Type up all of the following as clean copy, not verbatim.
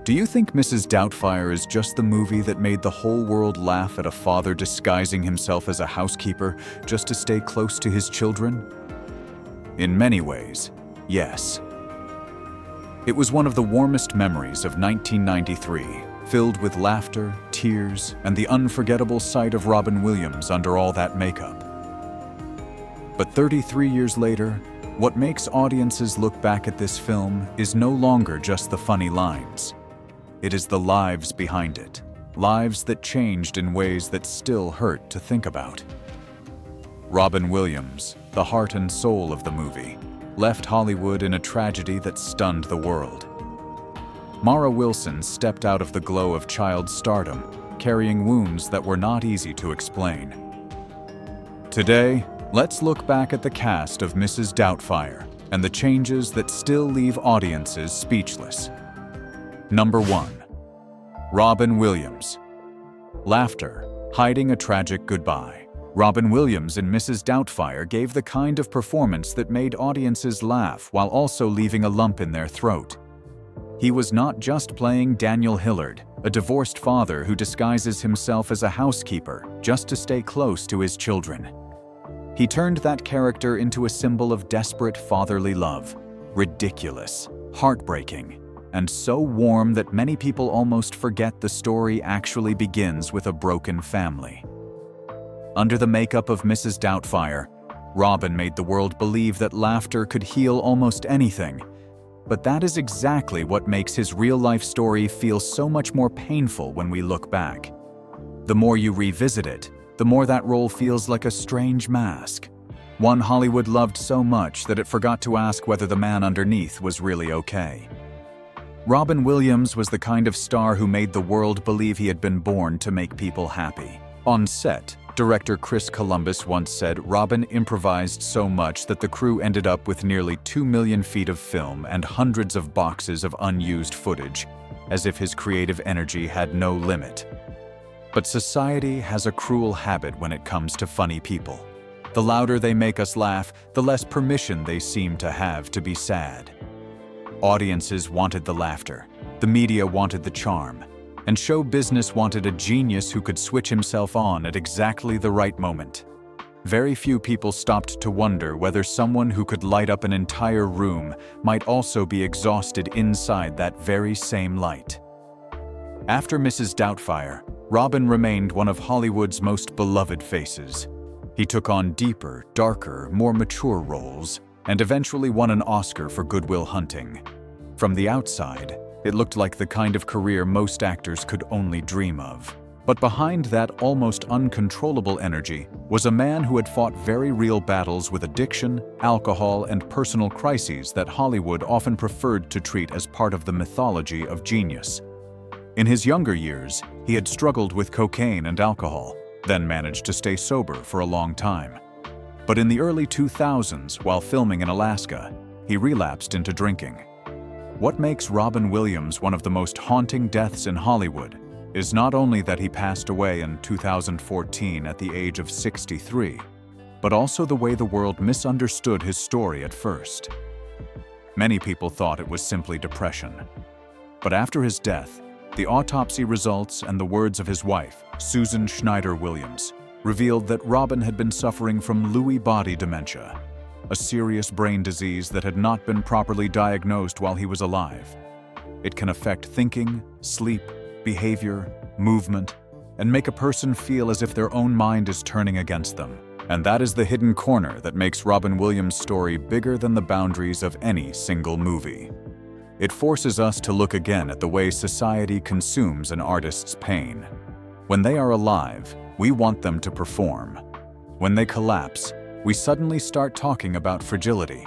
Do you think Mrs. Doubtfire is just the movie that made the whole world laugh at a father disguising himself as a housekeeper just to stay close to his children? In many ways, yes. It was one of the warmest memories of 1993, filled with laughter, tears, and the unforgettable sight of Robin Williams under all that makeup. But 33 years later, what makes audiences look back at this film is no longer just the funny lines. It is the lives behind it, lives that changed in ways that still hurt to think about. Robin Williams, the heart and soul of the movie, left Hollywood in a tragedy that stunned the world. Mara Wilson stepped out of the glow of child stardom, carrying wounds that were not easy to explain. Today, let's look back at the cast of Mrs. Doubtfire and the changes that still leave audiences speechless. Number 1. Robin Williams. Laughter, hiding a tragic goodbye. Robin Williams in Mrs. Doubtfire gave the kind of performance that made audiences laugh while also leaving a lump in their throat. He was not just playing Daniel Hillard, a divorced father who disguises himself as a housekeeper just to stay close to his children. He turned that character into a symbol of desperate fatherly love, ridiculous, heartbreaking, and so warm that many people almost forget the story actually begins with a broken family. Under the makeup of Mrs. Doubtfire, Robin made the world believe that laughter could heal almost anything. But that is exactly what makes his real-life story feel so much more painful when we look back. The more you revisit it, the more that role feels like a strange mask. One Hollywood loved so much that it forgot to ask whether the man underneath was really okay. Robin Williams was the kind of star who made the world believe he had been born to make people happy. On set, director Chris Columbus once said Robin improvised so much that the crew ended up with nearly 2 million feet of film and hundreds of boxes of unused footage, as if his creative energy had no limit. But society has a cruel habit when it comes to funny people. The louder they make us laugh, the less permission they seem to have to be sad. Audiences wanted the laughter, the media wanted the charm, and show business wanted a genius who could switch himself on at exactly the right moment. Very few people stopped to wonder whether someone who could light up an entire room might also be exhausted inside that very same light. After Mrs. Doubtfire, Robin remained one of Hollywood's most beloved faces. He took on deeper, darker, more mature roles, and eventually won an Oscar for Good Will Hunting. From the outside, it looked like the kind of career most actors could only dream of. But behind that almost uncontrollable energy was a man who had fought very real battles with addiction, alcohol, and personal crises that Hollywood often preferred to treat as part of the mythology of genius. In his younger years, he had struggled with cocaine and alcohol, then managed to stay sober for a long time. But in the early 2000s, while filming in Alaska, he relapsed into drinking. What makes Robin Williams one of the most haunting deaths in Hollywood is not only that he passed away in 2014 at the age of 63, but also the way the world misunderstood his story at first. Many people thought it was simply depression. But after his death, the autopsy results and the words of his wife, Susan Schneider Williams, revealed that Robin had been suffering from Lewy body dementia, a serious brain disease that had not been properly diagnosed while he was alive. It can affect thinking, sleep, behavior, movement, and make a person feel as if their own mind is turning against them. And that is the hidden corner that makes Robin Williams' story bigger than the boundaries of any single movie. It forces us to look again at the way society consumes an artist's pain. When they are alive, we want them to perform. When they collapse, we suddenly start talking about fragility.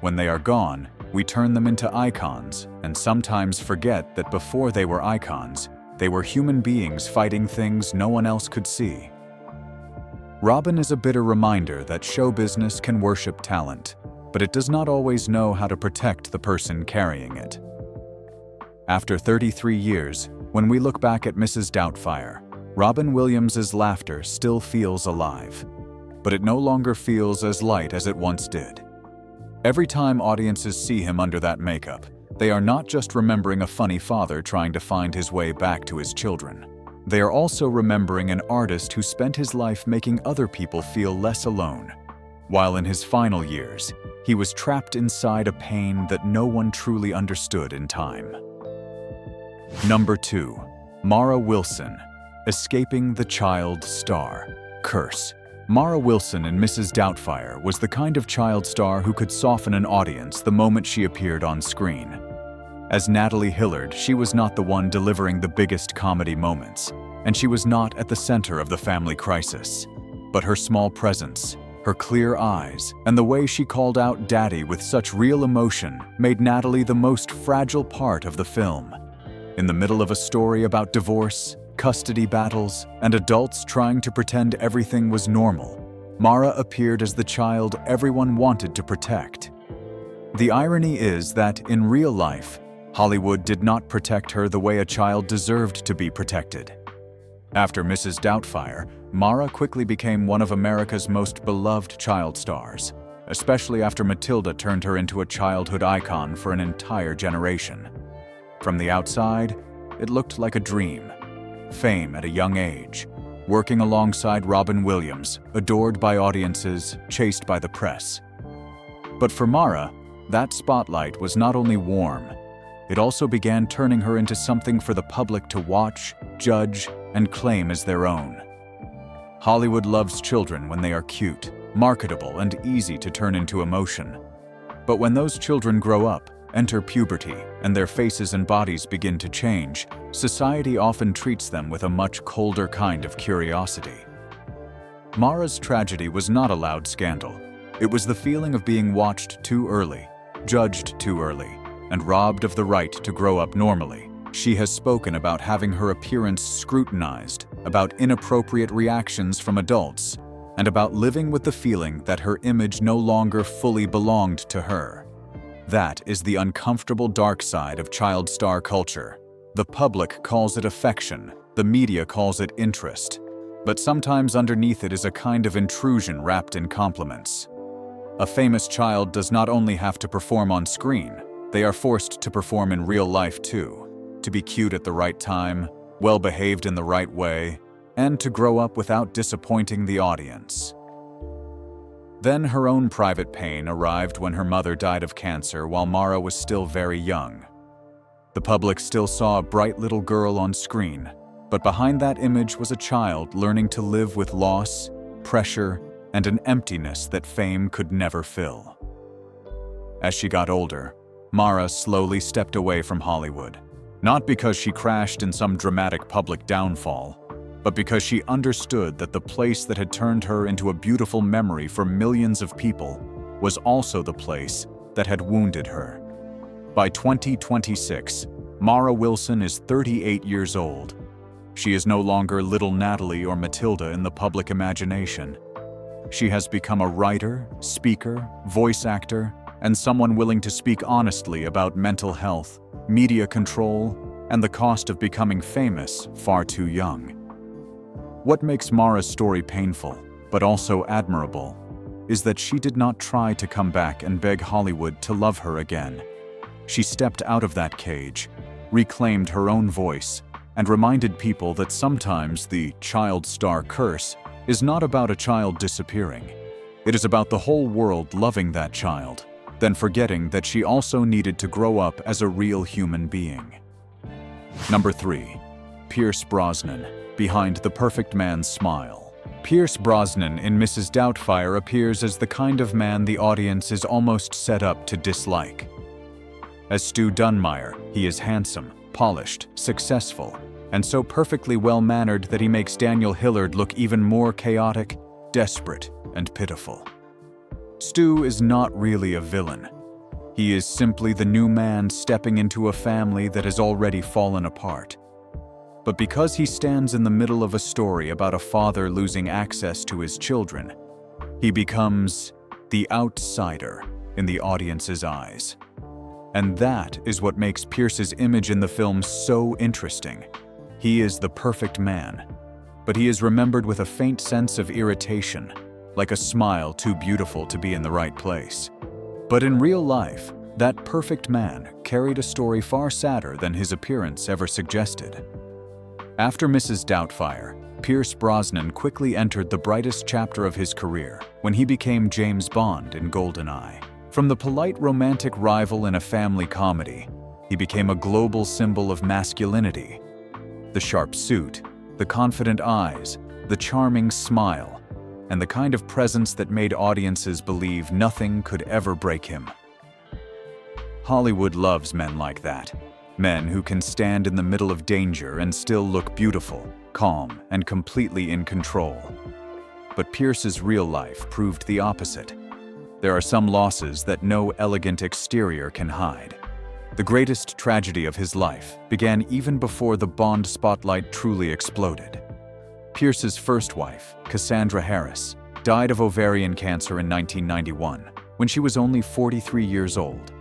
When they are gone, we turn them into icons and sometimes forget that before they were icons, they were human beings fighting things no one else could see. Robin is a bitter reminder that show business can worship talent, but it does not always know how to protect the person carrying it. After 33 years, when we look back at Mrs. Doubtfire, Robin Williams' laughter still feels alive, but it no longer feels as light as it once did. Every time audiences see him under that makeup, They are not just remembering a funny father trying to find his way back to his children. They are also remembering an artist who spent his life making other people feel less alone. While in his final years, he was trapped inside a pain that no one truly understood in time. Number 2. Mara Wilson, Escaping the Child Star Curse. Mara Wilson in Mrs. Doubtfire was the kind of child star who could soften an audience the moment she appeared on screen. As Natalie Hillard, she was not the one delivering the biggest comedy moments, and she was not at the center of the family crisis. But her small presence, her clear eyes, and the way she called out Daddy with such real emotion made Natalie the most fragile part of the film. In the middle of a story about divorce, custody battles, and adults trying to pretend everything was normal, Mara appeared as the child everyone wanted to protect. The irony is that, in real life, Hollywood did not protect her the way a child deserved to be protected. After Mrs. Doubtfire, Mara quickly became one of America's most beloved child stars, especially after Matilda turned her into a childhood icon for an entire generation. From the outside, it looked like a dream. Fame at a young age, working alongside Robin Williams, adored by audiences, chased by the press. But for Mara, that spotlight was not only warm, it also began turning her into something for the public to watch, judge, and claim as their own. Hollywood loves children when they are cute, marketable, and easy to turn into emotion. But when those children grow up, enter puberty, and their faces and bodies begin to change, society often treats them with a much colder kind of curiosity. Mara's tragedy was not a loud scandal. It was the feeling of being watched too early, judged too early, and robbed of the right to grow up normally. She has spoken about having her appearance scrutinized, about inappropriate reactions from adults, and about living with the feeling that her image no longer fully belonged to her. That is the uncomfortable dark side of child star culture. The public calls it affection, the media calls it interest, but sometimes underneath it is a kind of intrusion wrapped in compliments. A famous child does not only have to perform on screen, they are forced to perform in real life too, to be cute at the right time, well-behaved in the right way, and to grow up without disappointing the audience. Then her own private pain arrived when her mother died of cancer while Mara was still very young. The public still saw a bright little girl on screen, but behind that image was a child learning to live with loss, pressure, and an emptiness that fame could never fill. As she got older, Mara slowly stepped away from Hollywood, not because she crashed in some dramatic public downfall, but because she understood that the place that had turned her into a beautiful memory for millions of people was also the place that had wounded her. By 2026, Mara Wilson is 38 years old. She is no longer little Natalie or Matilda in the public imagination. She has become a writer, speaker, voice actor, and someone willing to speak honestly about mental health, media control, and the cost of becoming famous far too young. What makes Mara's story painful, but also admirable, is that she did not try to come back and beg Hollywood to love her again. She stepped out of that cage, reclaimed her own voice, and reminded people that sometimes the child star curse is not about a child disappearing. It is about the whole world loving that child, then forgetting that she also needed to grow up as a real human being. Number 3. Pierce Brosnan, Behind the Perfect Man's Smile. Pierce Brosnan in Mrs. Doubtfire appears as the kind of man the audience is almost set up to dislike. As Stu Dunmire, he is handsome, polished, successful, and so perfectly well-mannered that he makes Daniel Hillard look even more chaotic, desperate, and pitiful. Stu is not really a villain. He is simply the new man stepping into a family that has already fallen apart. But because he stands in the middle of a story about a father losing access to his children, he becomes the outsider in the audience's eyes. And that is what makes Pierce's image in the film so interesting. He is the perfect man, but he is remembered with a faint sense of irritation, like a smile too beautiful to be in the right place. But in real life, That perfect man carried a story far sadder than his appearance ever suggested. After Mrs. Doubtfire, Pierce Brosnan quickly entered the brightest chapter of his career when he became James Bond in GoldenEye. From the polite romantic rival in a family comedy, he became a global symbol of masculinity. The sharp suit, the confident eyes, the charming smile, and the kind of presence that made audiences believe nothing could ever break him. Hollywood loves men like that. Men who can stand in the middle of danger and still look beautiful, calm, and completely in control. But Pierce's real life proved the opposite. There are some losses that no elegant exterior can hide. The greatest tragedy of his life began even before the Bond spotlight truly exploded. Pierce's first wife, Cassandra Harris, died of ovarian cancer in 1991, when she was only 43 years old.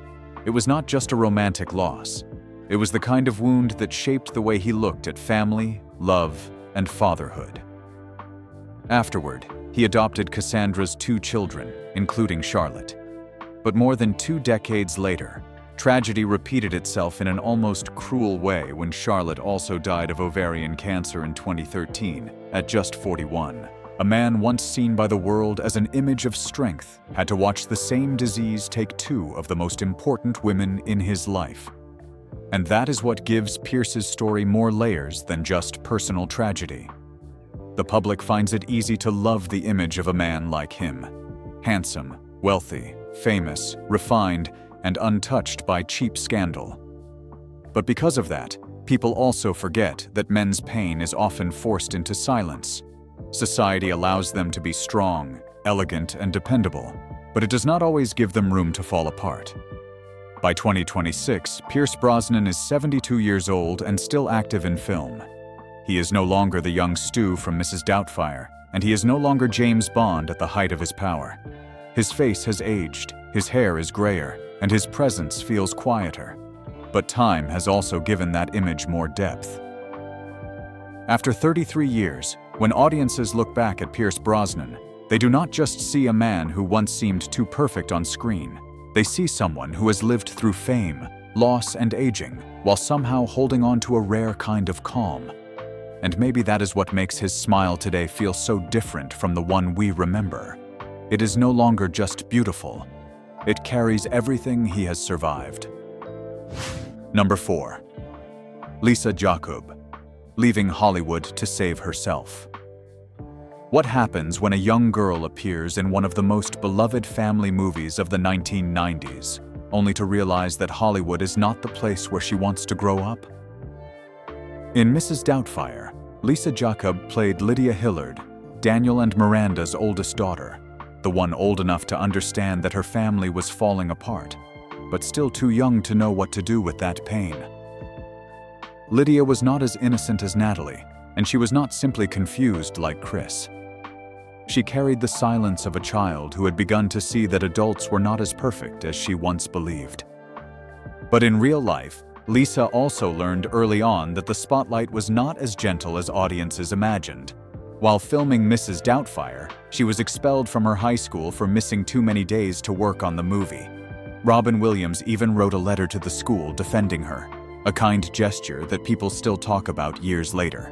It was not just a romantic loss. It was the kind of wound that shaped the way he looked at family, love, and fatherhood. Afterward, he adopted Cassandra's 2 children, including Charlotte. But more than 2 decades later, tragedy repeated itself in an almost cruel way when Charlotte also died of ovarian cancer in 2013, at just 41. A man once seen by the world as an image of strength had to watch the same disease take 2 of the most important women in his life. And that is what gives Pierce's story more layers than just personal tragedy. The public finds it easy to love the image of a man like him. Handsome, wealthy, famous, refined, and untouched by cheap scandal. But because of that, people also forget that men's pain is often forced into silence. Society allows them to be strong, elegant, and dependable, but it does not always give them room to fall apart. By 2026, Pierce Brosnan is 72 years old and still active in film. He is no longer the young Stu from Mrs. Doubtfire, and he is no longer James Bond at the height of his power. His face has aged, his hair is grayer, and his presence feels quieter. But time has also given that image more depth. After 33 years, when audiences look back at Pierce Brosnan, they do not just see a man who once seemed too perfect on screen. They see someone who has lived through fame, loss, and aging, while somehow holding on to a rare kind of calm. And maybe that is what makes his smile today feel so different from the one we remember. It is no longer just beautiful. It carries everything he has survived. Number 4. Lisa Jakub, leaving Hollywood to save herself. What happens when a young girl appears in one of the most beloved family movies of the 1990s, only to realize that Hollywood is not the place where she wants to grow up? In Mrs. Doubtfire, Lisa Jakub played Lydia Hillard, Daniel and Miranda's oldest daughter, the one old enough to understand that her family was falling apart, but still too young to know what to do with that pain. Lydia was not as innocent as Natalie, and she was not simply confused like Chris. She carried the silence of a child who had begun to see that adults were not as perfect as she once believed. But in real life, Lisa also learned early on that the spotlight was not as gentle as audiences imagined. While filming Mrs. Doubtfire, she was expelled from her high school for missing too many days to work on the movie. Robin Williams even wrote a letter to the school defending her, a kind gesture that people still talk about years later.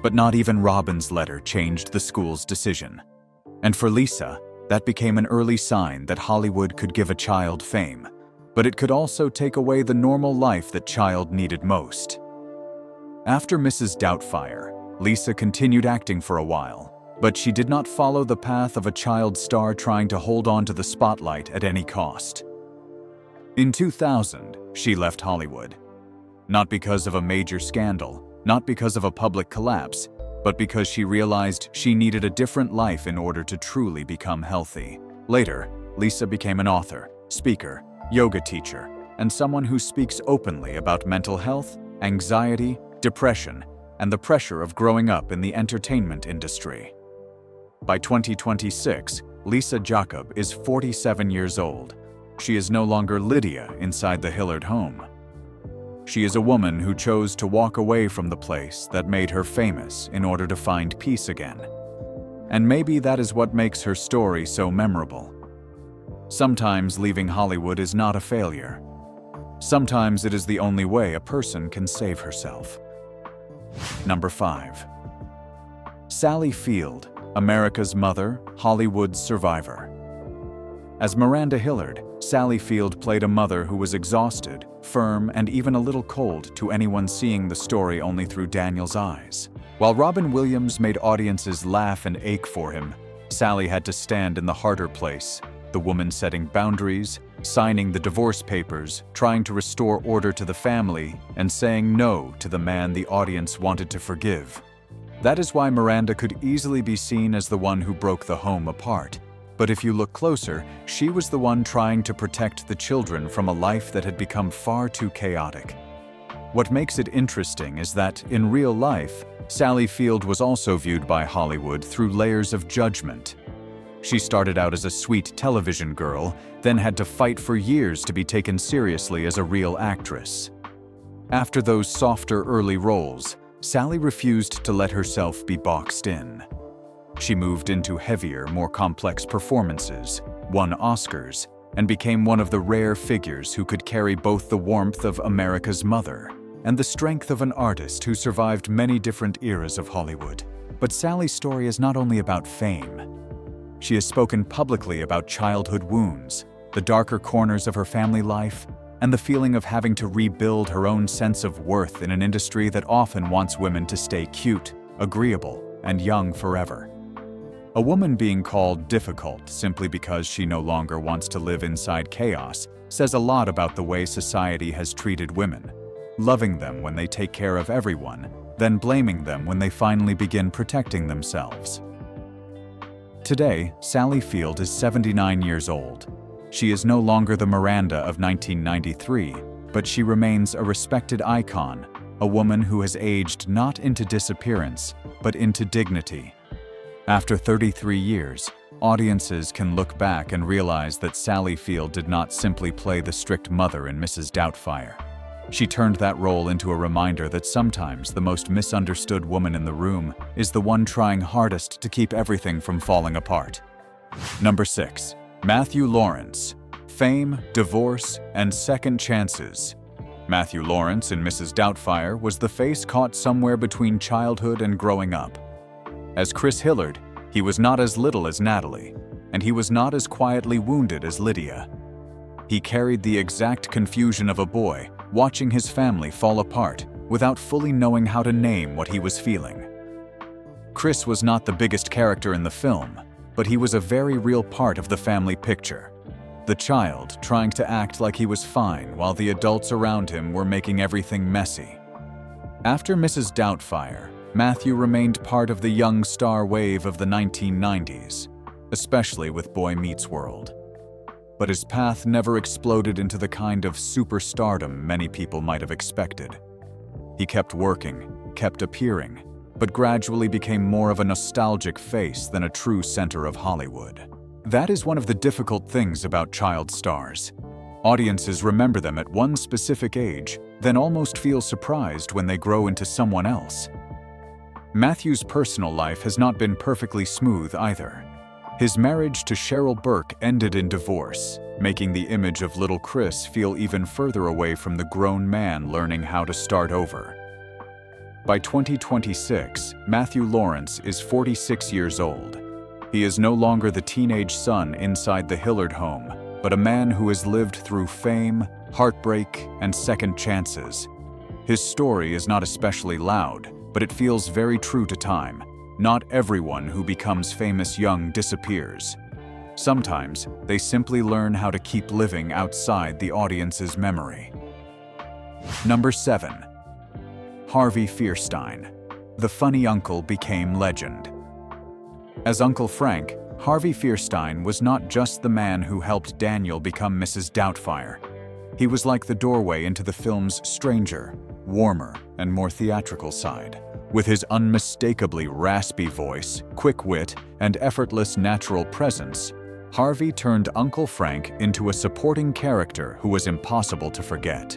But not even Robin's letter changed the school's decision. And for Lisa, that became an early sign that Hollywood could give a child fame, but it could also take away the normal life that child needed most. After Mrs. Doubtfire, Lisa continued acting for a while, but she did not follow the path of a child star trying to hold on to the spotlight at any cost. In 2000, she left Hollywood. Not because of a major scandal, not because of a public collapse, but because she realized she needed a different life in order to truly become healthy. Later, Lisa became an author, speaker, yoga teacher, and someone who speaks openly about mental health, anxiety, depression, and the pressure of growing up in the entertainment industry. By 2026, Lisa Jakub is 47 years old. She is no longer Lydia inside the Hillard home. She is a woman who chose to walk away from the place that made her famous in order to find peace again. And maybe that is what makes her story so memorable. Sometimes leaving Hollywood is not a failure. Sometimes it is the only way a person can save herself. Number 5. Sally Field, America's mother, Hollywood's survivor. As Miranda Hillard, Sally Field played a mother who was exhausted, firm, and even a little cold to anyone seeing the story only through Daniel's eyes. While Robin Williams made audiences laugh and ache for him, Sally had to stand in the harder place, the woman setting boundaries, signing the divorce papers, trying to restore order to the family, and saying no to the man the audience wanted to forgive. That is why Miranda could easily be seen as the one who broke the home apart. But if you look closer, she was the one trying to protect the children from a life that had become far too chaotic. What makes it interesting is that, in real life, Sally Field was also viewed by Hollywood through layers of judgment. She started out as a sweet television girl, then had to fight for years to be taken seriously as a real actress. After those softer early roles, Sally refused to let herself be boxed in. She moved into heavier, more complex performances, won Oscars, and became one of the rare figures who could carry both the warmth of America's mother and the strength of an artist who survived many different eras of Hollywood. But Sally's story is not only about fame. She has spoken publicly about childhood wounds, the darker corners of her family life, and the feeling of having to rebuild her own sense of worth in an industry that often wants women to stay cute, agreeable, and young forever. A woman being called difficult simply because she no longer wants to live inside chaos says a lot about the way society has treated women, loving them when they take care of everyone, then blaming them when they finally begin protecting themselves. Today, Sally Field is 79 years old. She is no longer the Miranda of 1993, but she remains a respected icon, a woman who has aged not into disappearance, but into dignity. After 33 years, audiences can look back and realize that Sally Field did not simply play the strict mother in Mrs. Doubtfire. She turned that role into a reminder that sometimes the most misunderstood woman in the room is the one trying hardest to keep everything from falling apart. Number 6. Matthew Lawrence. Fame, divorce, and second chances. Matthew Lawrence in Mrs. Doubtfire was the face caught somewhere between childhood and growing up. As Chris Hillard, he was not as little as Natalie, and he was not as quietly wounded as Lydia. He carried the exact confusion of a boy watching his family fall apart without fully knowing how to name what he was feeling. Chris was not the biggest character in the film, but he was a very real part of the family picture. The child trying to act like he was fine while the adults around him were making everything messy. After Mrs. Doubtfire, Matthew remained part of the young star wave of the 1990s, especially with Boy Meets World. But his path never exploded into the kind of superstardom many people might have expected. He kept working, kept appearing, but gradually became more of a nostalgic face than a true center of Hollywood. That is one of the difficult things about child stars. Audiences remember them at one specific age, then almost feel surprised when they grow into someone else. Matthew's personal life has not been perfectly smooth either. His marriage to Cheryl Burke ended in divorce, making the image of little Chris feel even further away from the grown man learning how to start over. By 2026, Matthew Lawrence is 46 years old. He is no longer the teenage son inside the Hillard home, but a man who has lived through fame, heartbreak, and second chances. His story is not especially loud, but it feels very true to time. Not everyone who becomes famous young disappears. Sometimes, they simply learn how to keep living outside the audience's memory. Number 7. Harvey Fierstein. The funny uncle became legend. As Uncle Frank, Harvey Fierstein was not just the man who helped Daniel become Mrs. Doubtfire. He was like the doorway into the film's stranger, warmer, and more theatrical side. With his unmistakably raspy voice, quick wit, and effortless natural presence, Harvey turned Uncle Frank into a supporting character who was impossible to forget.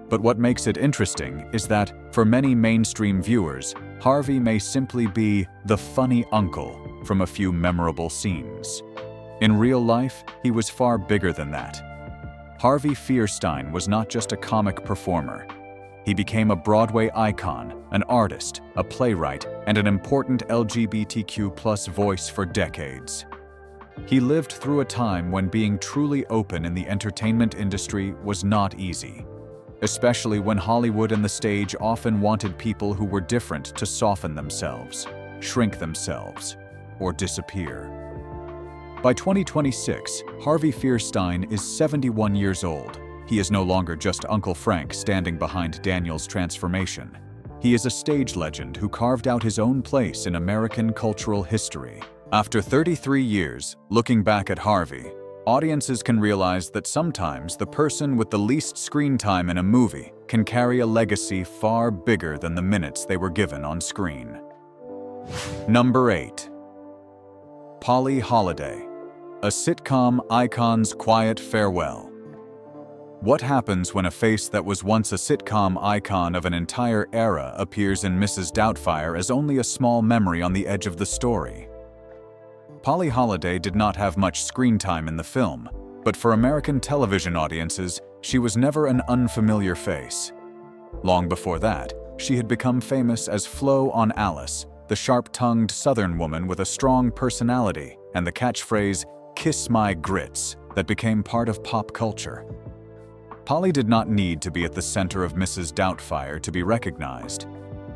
But what makes it interesting is that, for many mainstream viewers, Harvey may simply be the funny uncle from a few memorable scenes. In real life, he was far bigger than that. Harvey Fierstein was not just a comic performer. He became a Broadway icon, an artist, a playwright, and an important LGBTQ+ voice for decades. He lived through a time when being truly open in the entertainment industry was not easy, especially when Hollywood and the stage often wanted people who were different to soften themselves, shrink themselves, or disappear. By 2026, Harvey Fierstein is 71 years old. He is no longer just Uncle Frank standing behind Daniel's transformation. He is a stage legend who carved out his own place in American cultural history. After 33 years, looking back at Harvey, audiences can realize that sometimes the person with the least screen time in a movie can carry a legacy far bigger than the minutes they were given on screen. Number 8. Polly Holiday, a sitcom icon's quiet farewell. What happens when a face that was once a sitcom icon of an entire era appears in Mrs. Doubtfire as only a small memory on the edge of the story? Polly Holiday did not have much screen time in the film, but for American television audiences, she was never an unfamiliar face. Long before that, she had become famous as Flo on Alice, the sharp-tongued Southern woman with a strong personality and the catchphrase, "Kiss my grits," that became part of pop culture. Polly did not need to be at the center of Mrs. Doubtfire to be recognized.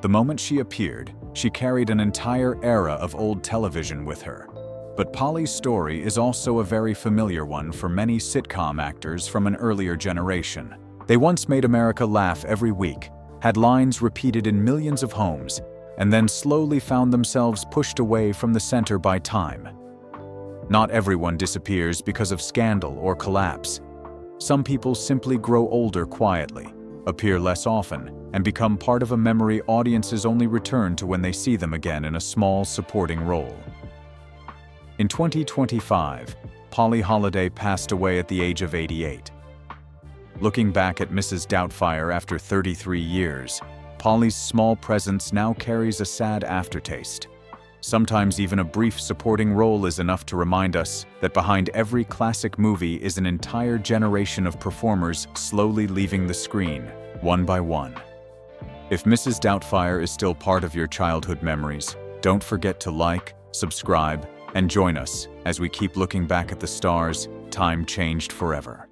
The moment she appeared, she carried an entire era of old television with her. But Polly's story is also a very familiar one for many sitcom actors from an earlier generation. They once made America laugh every week, had lines repeated in millions of homes, and then slowly found themselves pushed away from the center by time. Not everyone disappears because of scandal or collapse. Some people simply grow older quietly, appear less often, and become part of a memory audiences only return to when they see them again in a small supporting role. In 2025, Polly Holiday passed away at the age of 88. Looking back at Mrs. Doubtfire after 33 years, Polly's small presence now carries a sad aftertaste. Sometimes even a brief supporting role is enough to remind us that behind every classic movie is an entire generation of performers slowly leaving the screen, one by one. If Mrs. Doubtfire is still part of your childhood memories, don't forget to like, subscribe, and join us as we keep looking back at the stars time changed forever.